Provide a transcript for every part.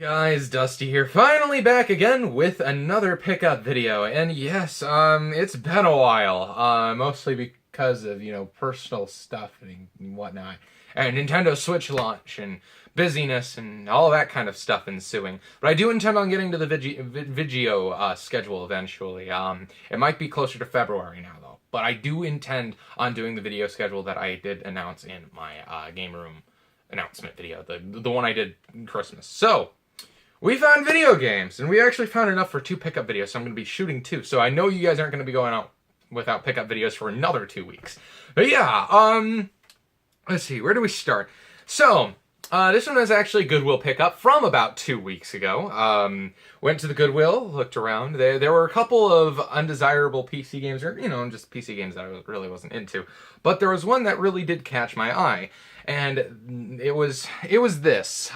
Guys, Dusty here, finally back again with another pickup video, and yes, it's been a while, mostly because of, personal stuff and whatnot, and Nintendo Switch launch, and busyness, and all that kind of stuff ensuing, but I do intend on getting to the video schedule eventually. It might be closer to February now, though, but I do intend on doing the video schedule that I did announce in my Game Room announcement video, the one I did in Christmas. So, we found video games, and we actually found enough for 2 pickup videos, so I'm going to be shooting 2. So I know you guys aren't going to be going out without pickup videos for another 2 weeks. But yeah, let's see, where do we start? So, this one was actually Goodwill pickup from about 2 weeks ago. Went to the Goodwill, looked around. There were a couple of undesirable PC games, or, just PC games that I really wasn't into. But there was one that really did catch my eye. And it was this.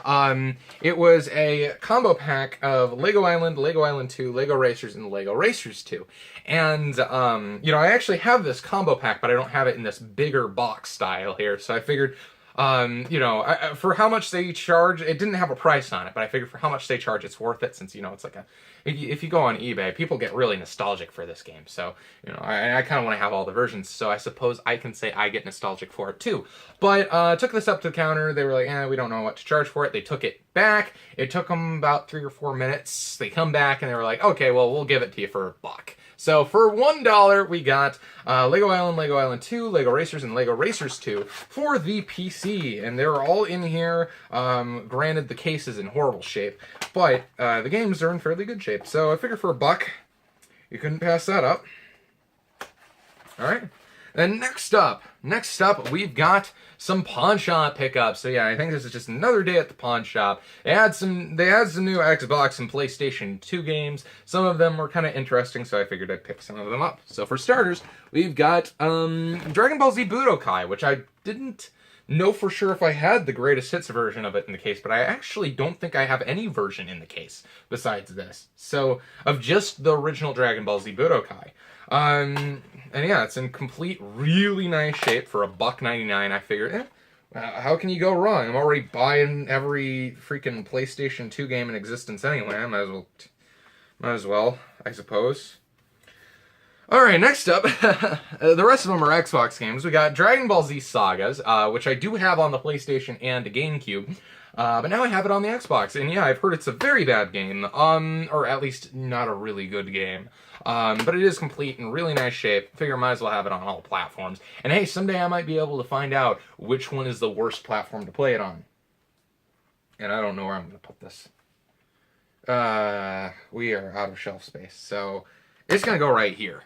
It was a combo pack of Lego Island, Lego Island 2, Lego Racers, and Lego Racers 2. And, I actually have this combo pack, but I don't have it in this bigger box style here. So I figured, for how much they charge, it didn't have a price on it, but I figured for how much they charge, it's worth it, since, it's like if you go on eBay, people get really nostalgic for this game, so, I kind of want to have all the versions, so I suppose I can say I get nostalgic for it too. But, took this up to the counter, they were like, we don't know what to charge for it, they took it back, it took them about 3 or 4 minutes, they come back, and they were like, okay, well, we'll give it to you for $1. So for $1, we got Lego Island 2, Lego Racers, and Lego Racers 2 for the PC. And they're all in here. Granted, the case is in horrible shape, but the games are in fairly good shape. So I figure for $1, you couldn't pass that up. All right. Then next up, we've got some pawn shop pickups. So yeah, I think this is just another day at the pawn shop. They had some new Xbox and PlayStation 2 games. Some of them were kind of interesting, so I figured I'd pick some of them up. So for starters, we've got Dragon Ball Z Budokai, which I didn't know for sure if I had the greatest hits version of it in the case, but I actually don't think I have any version in the case besides this. So, of just the original Dragon Ball Z Budokai. And yeah, it's in complete, really nice shape for $1.99. I figured, how can you go wrong? I'm already buying every freaking PlayStation 2 game in existence anyway. I might as well, I suppose. Alright, next up, the rest of them are Xbox games. We got Dragon Ball Z Sagas, which I do have on the PlayStation and the GameCube. But now I have it on the Xbox, and yeah, I've heard it's a very bad game, or at least not a really good game. But it is complete in really nice shape. Figure I might as well have it on all platforms. And hey, someday I might be able to find out which one is the worst platform to play it on. And I don't know where I'm going to put this. We are out of shelf space, so it's going to go right here.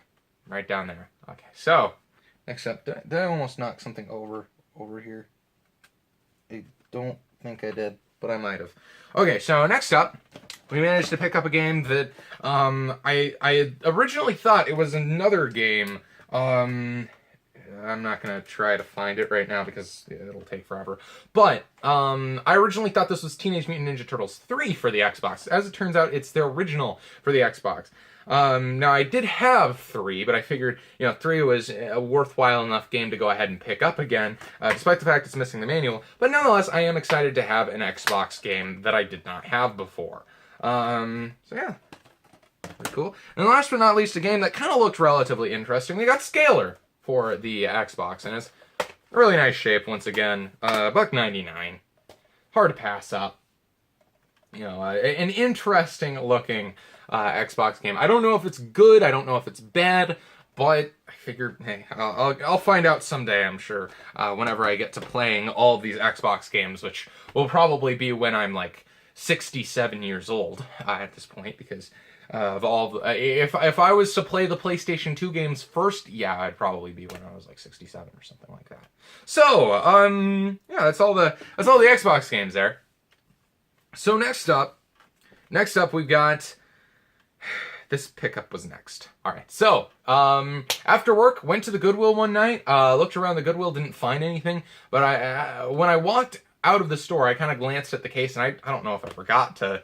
Right down there. Okay, so, next up, did I almost knock something over here? I don't think I did, but I might have. Okay, so next up, we managed to pick up a game that I had originally thought it was another game. I'm not going to try to find it right now because it'll take forever. But I originally thought this was Teenage Mutant Ninja Turtles 3 for the Xbox. As it turns out, it's the original for the Xbox. Now, I did have 3, but I figured, 3 was a worthwhile enough game to go ahead and pick up again, despite the fact it's missing the manual. But nonetheless, I am excited to have an Xbox game that I did not have before. So yeah, pretty cool. And last but not least, a game that kind of looked relatively interesting. We got Scalar for the Xbox, and it's really nice shape once again. $1.99. Hard to pass up. An interesting looking Xbox game. I don't know if it's good, I don't know if it's bad, but I figured, hey, I'll find out someday, I'm sure, whenever I get to playing all of these Xbox games, which will probably be when I'm like 67 years old at this point, because of all if I was to play the PlayStation 2 games first, yeah, I'd probably be when I was like 67 or something like that. So, yeah, that's all the Xbox games there. So next up we've got, this pickup was next. Alright, so, after work, went to the Goodwill one night, looked around the Goodwill, didn't find anything, but when I walked out of the store, I kind of glanced at the case, and I don't know if I forgot to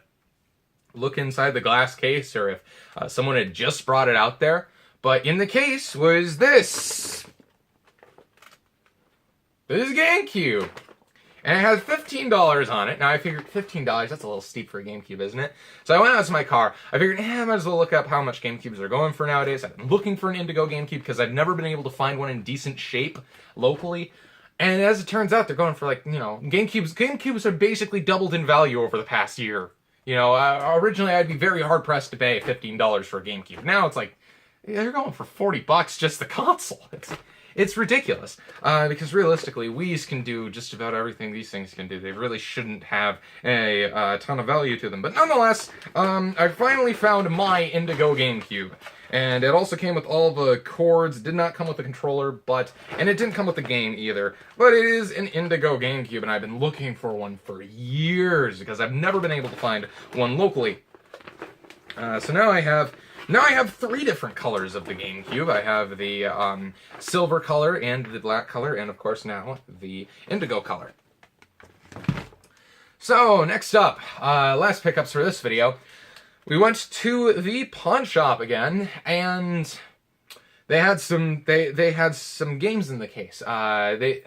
look inside the glass case, or if someone had just brought it out there, but in the case was this. This is GameCube. and it has $15 on it. Now I figured $15, that's a little steep for a GameCube, isn't it? So I went out to my car. I figured, I might as well look up how much GameCubes are going for nowadays. I've been looking for an Indigo GameCube because I've never been able to find one in decent shape locally. And as it turns out, they're going for, like, you know, GameCubes have basically doubled in value over the past year. You know, originally I'd be very hard pressed to pay $15 for a GameCube. Now it's like, they're going for $40 just the console. It's ridiculous. Because realistically, Wii's can do just about everything these things can do. They really shouldn't have a ton of value to them. But nonetheless, I finally found my Indigo GameCube. And it also came with all the cords. It did not come with the controller, and it didn't come with the game either. But it is an Indigo GameCube, and I've been looking for one for years because I've never been able to find one locally. So now I have 3 different colors of the GameCube. I have the silver color and the black color, and of course now the indigo color. So next up, last pickups for this video. We went to the pawn shop again, and they had some games in the case. I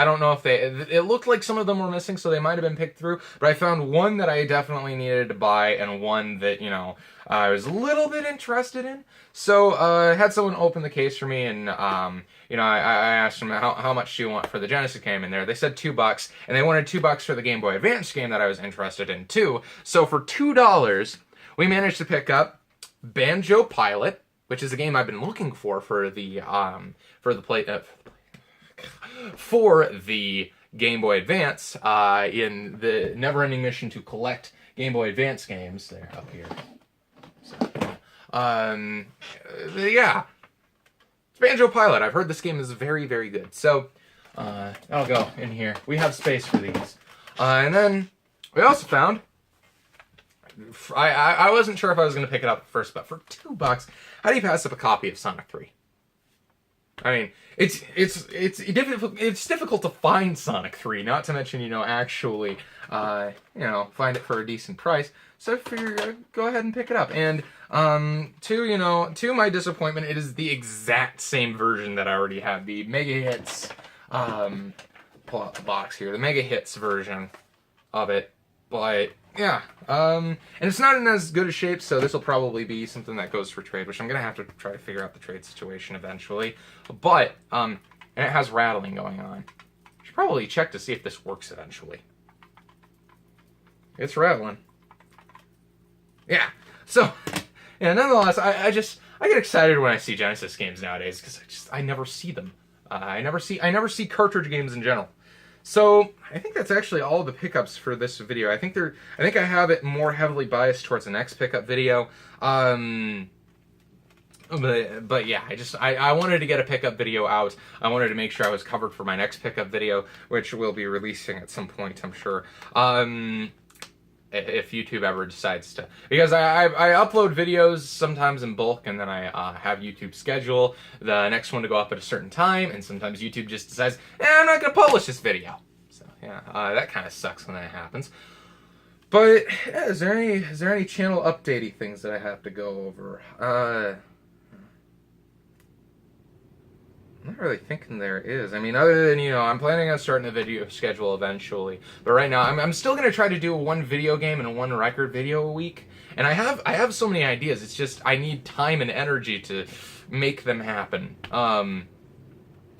don't know if it looked like some of them were missing, so they might have been picked through. But I found one that I definitely needed to buy, and one that, you know, I was a little bit interested in. So I had someone open the case for me, and you know, I asked them how much do you want for the Genesis game in there. They said $2, and they wanted $2 for the Game Boy Advance game that I was interested in too. So for $2. We managed to pick up Banjo Pilot, which is a game I've been looking for the Game Boy Advance in the never-ending mission to collect Game Boy Advance games. They're up here. So, yeah, it's Banjo Pilot. I've heard this game is very, very good. So I'll go in here. We have space for these, and then we also found. I wasn't sure if I was going to pick it up at first, but for $2, how do you pass up a copy of Sonic 3? I mean, it's difficult to find Sonic 3, not to mention, you know, actually, you know, find it for a decent price. So I figured, go ahead and pick it up. And to my disappointment, it is the exact same version that I already have, the Mega Hits. Pull out the box here, the Mega Hits version of it, but. Yeah, and it's not in as good a shape, so this will probably be something that goes for trade, which I'm going to have to try to figure out the trade situation eventually. But, and it has rattling going on. I should probably check to see if this works eventually. It's rattling. Yeah, so, yeah, nonetheless, I get excited when I see Genesis games nowadays, because I never see them. I never see cartridge games in general. So I think that's actually all the pickups for this video. I think I have it more heavily biased towards the next pickup video. But yeah, I wanted to get a pickup video out. I wanted to make sure I was covered for my next pickup video, which we'll be releasing at some point, I'm sure. If YouTube ever decides to, because I upload videos sometimes in bulk, and then I have YouTube schedule the next one to go up at a certain time, and sometimes YouTube just decides, I'm not going to publish this video. So yeah, that kind of sucks when that happens. But yeah, is there any channel updatey things that I have to go over? I'm not really thinking there is. I mean, other than, you know, I'm planning on starting a video schedule eventually. But right now, I'm still going to try to do one video game and one record video a week. And I have so many ideas. It's just I need time and energy to make them happen.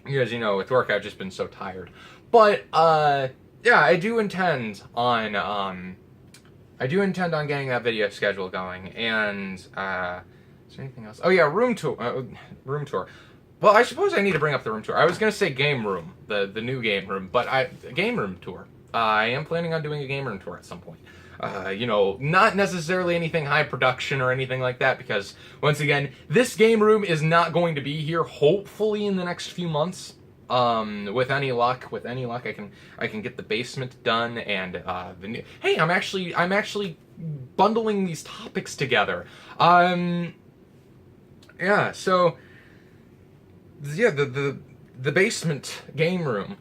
Because, you know, with work, I've just been so tired. But, yeah, I do intend on getting that video schedule going. And, is there anything else? Oh, yeah, room tour. Well, I suppose I need to bring up the room tour. I was going to say game room, the new game room, but game room tour. I am planning on doing a game room tour at some point. You know, not necessarily anything high production or anything like that, because, once again, this game room is not going to be here, hopefully, in the next few months. With any luck, I can get the basement done, and, the new... Hey, I'm actually bundling these topics together. Yeah, so... Yeah, the basement game room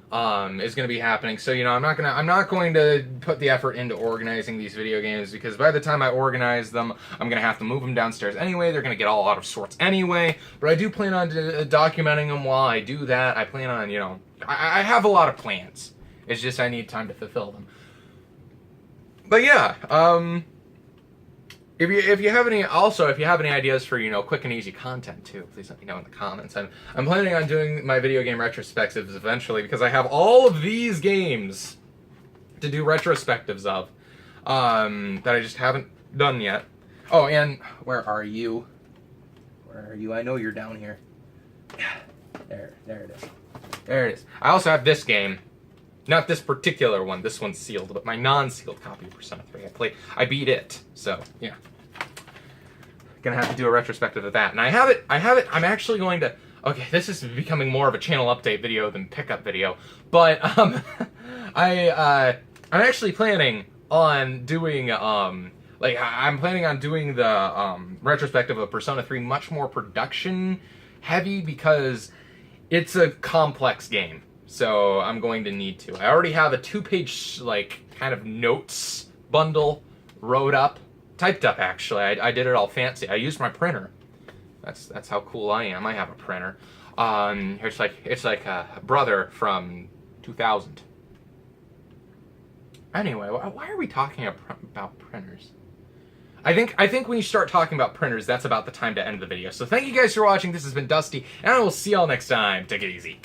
is going to be happening. So, you know, I'm not going to put the effort into organizing these video games, because by the time I organize them, I'm going to have to move them downstairs anyway. They're going to get all out of sorts anyway. But I do plan on documenting them while I do that. I plan on, you know, I have a lot of plans. It's just I need time to fulfill them. But yeah, if you have any ideas for, you know, quick and easy content too, please let me know in the comments. I'm planning on doing my video game retrospectives eventually because I have all of these games to do retrospectives of that I just haven't done yet. Oh, and where are you? Where are you? I know you're down here. There it is. There it is. I also have this game. Not this particular one. This one's sealed, but my non-sealed copy of Persona 3. I beat it. So, yeah. Gonna have to do a retrospective of that. And I have it. I'm actually going to... Okay, this is becoming more of a channel update video than pickup video. But, I'm actually planning on doing, I'm planning on doing the, retrospective of Persona 3 much more production heavy because it's a complex game. So I'm going to need to. I already have a 2-page, like, kind of notes bundle typed up actually. I did it all fancy. I used my printer. That's how cool I am. I have a printer. It's like a brother from 2000. Anyway, why are we talking about printers? I think when you start talking about printers, that's about the time to end the video. So thank you guys for watching. This has been Dusty, and I will see y'all next time. Take it easy.